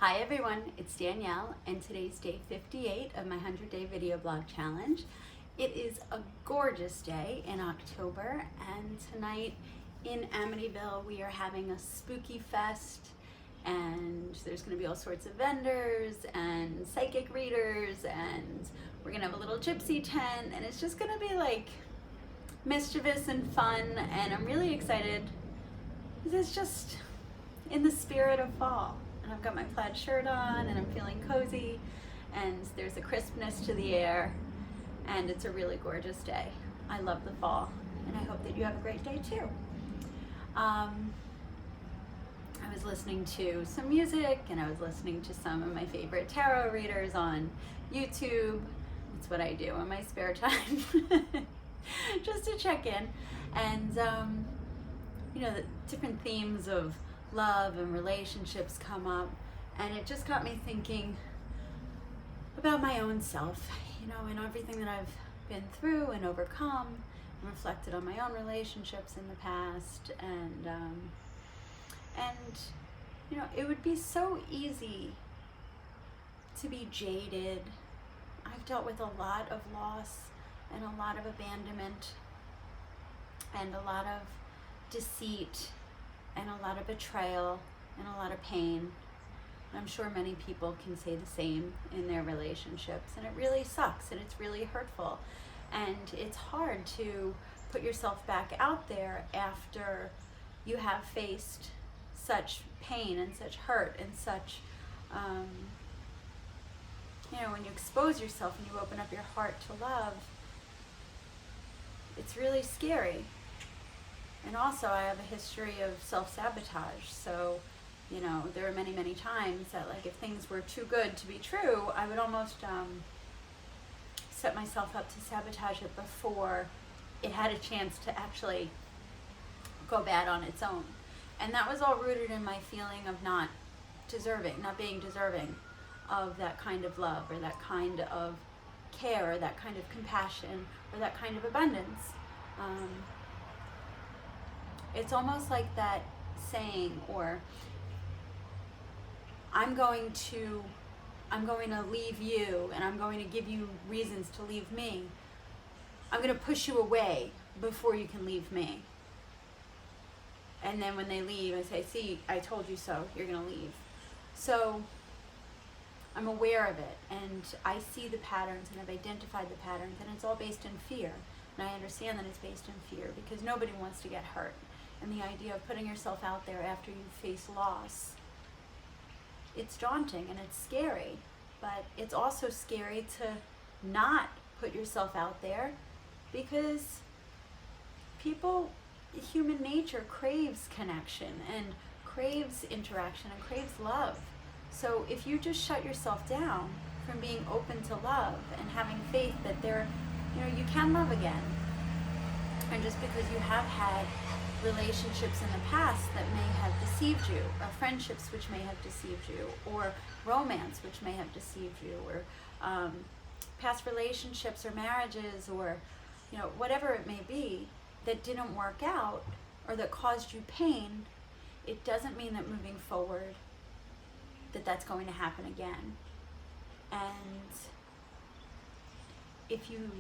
Hi everyone, it's Danielle and today's day 58 of my 100-day video blog challenge. It is a gorgeous day in October, and tonight in Amityville we are having a spooky fest, and there's going to be all sorts of vendors and psychic readers, and we're going to have a little gypsy tent, and it's just going to be like mischievous and fun, and I'm really excited because it's just in the spirit of fall. And I've got my plaid shirt on and I'm feeling cozy, and there's a crispness to the air, and it's a really gorgeous day. I love the fall, and I hope that you have a great day too. I was listening to some music, and I was listening to some of my favorite tarot readers on YouTube. It's what I do in my spare time just to check in. And the different themes of love and relationships come up, and it just got me thinking about my own self, and everything that I've been through and overcome, and reflected on my own relationships in the past, and it would be so easy to be jaded. I've dealt with a lot of loss and a lot of abandonment and a lot of deceit and a lot of betrayal and a lot of pain. I'm sure many people can say the same in their relationships, and it really sucks, and it's really hurtful, and it's hard to put yourself back out there after you have faced such pain and such hurt and such when you expose yourself and you open up your heart to love, it's really scary. And also, I have a history of self-sabotage, so there are many, many times that, like, if things were too good to be true, I would almost set myself up to sabotage it before it had a chance to actually go bad on its own. And that was all rooted in my feeling of not being deserving of that kind of love, or that kind of care, or that kind of compassion, or that kind of abundance. It's almost like that saying, or I'm going to leave you, and I'm going to give you reasons to leave me. I'm going to push you away before you can leave me. And then when they leave, I say, see, I told you so, you're going to leave. So I'm aware of it, and I see the patterns, and I've identified the patterns, and it's all based in fear. And I understand that it's based in fear because nobody wants to get hurt. And the idea of putting yourself out there after you face loss, it's daunting and it's scary, but it's also scary to not put yourself out there, because human nature craves connection and craves interaction and craves love. So if you just shut yourself down from being open to love and having faith that you can love again, and just because you have had relationships in the past that may have deceived you, or friendships which may have deceived you, or romance which may have deceived you, or past relationships or marriages, or whatever it may be that didn't work out or that caused you pain, it doesn't mean that moving forward that's going to happen again. And if you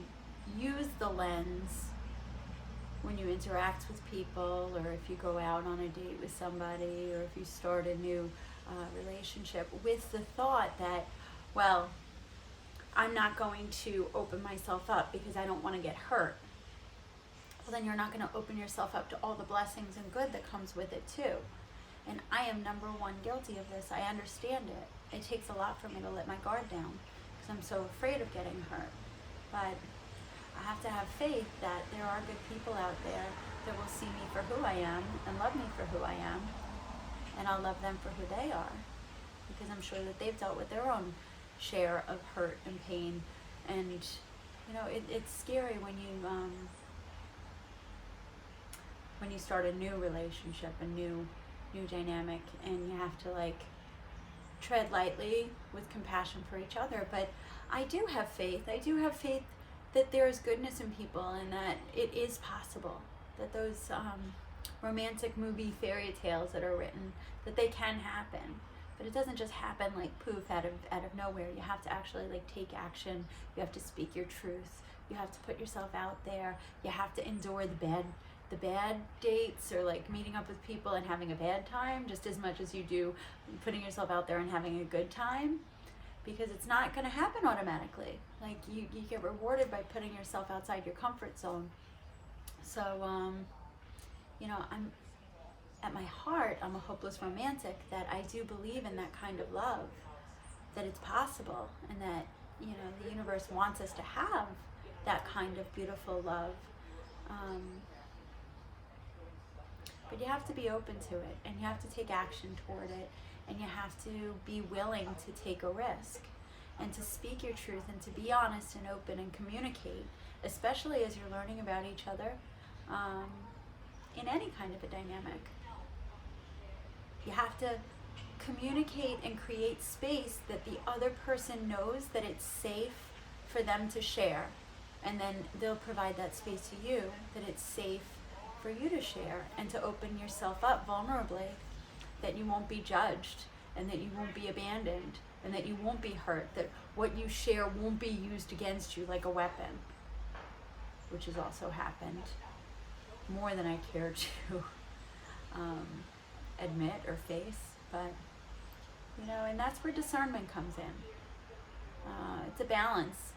use the lens when you interact with people, or if you go out on a date with somebody, or if you start a new relationship with the thought that, well, I'm not going to open myself up because I don't want to get hurt, well, then you're not going to open yourself up to all the blessings and good that comes with it too. And I am number one guilty of this. I understand it. It takes a lot for me to let my guard down because I'm so afraid of getting hurt. But I have to have faith that there are good people out there that will see me for who I am and love me for who I am, and I'll love them for who they are, because I'm sure that they've dealt with their own share of hurt and pain. And it's scary when you start a new relationship, a new dynamic, and you have to tread lightly with compassion for each other. But I do have faith that there is goodness in people, and that it is possible that those romantic movie fairy tales that are written, that they can happen, But it doesn't just happen like poof out of nowhere. You have to actually like take action. You have to speak your truth. You have to put yourself out there. You have to endure the bad dates, or like meeting up with people and having a bad time, just as much as you do putting yourself out there and having a good time, because it's not going to happen automatically. Like you get rewarded by putting yourself outside your comfort zone. So you know, at my heart, I'm a hopeless romantic, that I do believe in that kind of love, that it's possible, and that, you know, the universe wants us to have that kind of beautiful love. But you have to be open to it, and you have to take action toward it, and you have to be willing to take a risk, and to speak your truth, and to be honest and open and communicate, especially as you're learning about each other, in any kind of a dynamic. You have to communicate and create space that the other person knows that it's safe for them to share. And then they'll provide that space to you, that it's safe for you to share and to open yourself up vulnerably, that you won't be judged, and that you won't be abandoned, and that you won't be hurt, that what you share won't be used against you like a weapon, which has also happened more than I care to admit or face. But, you know, and that's where discernment comes in. It's a balance.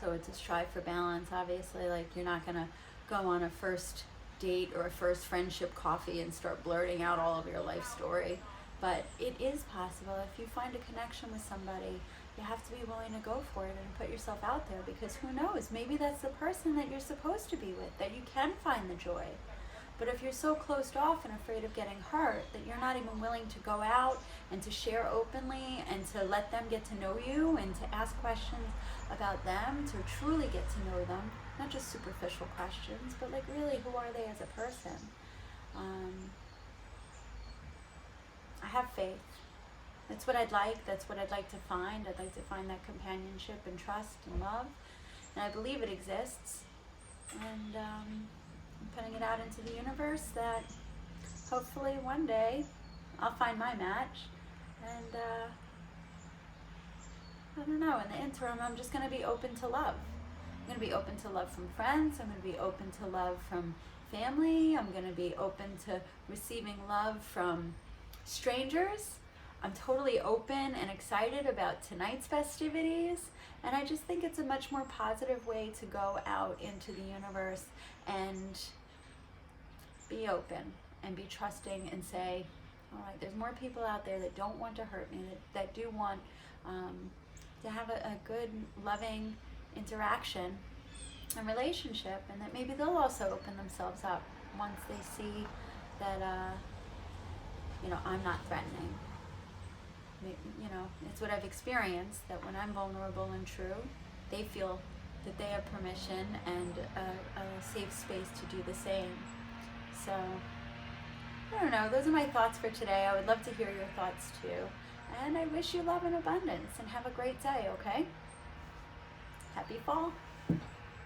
So it's a strive for balance. Obviously, like, you're not gonna go on a first date or a first friendship coffee and start blurting out all of your life story. But it is possible. If you find a connection with somebody, you have to be willing to go for it and put yourself out there, because who knows, maybe that's the person that you're supposed to be with, that you can find the joy. But if you're so closed off and afraid of getting hurt that you're not even willing to go out and to share openly and to let them get to know you and to ask questions about them, to truly get to know them, not just superficial questions, but like really, who are they as a person? I have faith. That's what I'd like. That's what I'd like to find. I'd like to find that companionship and trust and love. And I believe it exists. And I'm putting it out into the universe that hopefully one day I'll find my match. And I don't know, in the interim, I'm just going to be open to love. I'm going to be open to love from friends. I'm going to be open to love from family. I'm going to be open to receiving love from strangers. I'm totally open and excited about tonight's festivities, and I just think it's a much more positive way to go out into the universe and be open and be trusting and say, all right, there's more people out there that don't want to hurt me, that do want to have a good, loving interaction and relationship, and that maybe they'll also open themselves up once they see that, you know, I'm not threatening. You know, it's what I've experienced, that when I'm vulnerable and true, they feel that they have permission and a safe space to do the same. So, I don't know, those are my thoughts for today. I would love to hear your thoughts too. And I wish you love and abundance, and have a great day, okay? Happy fall.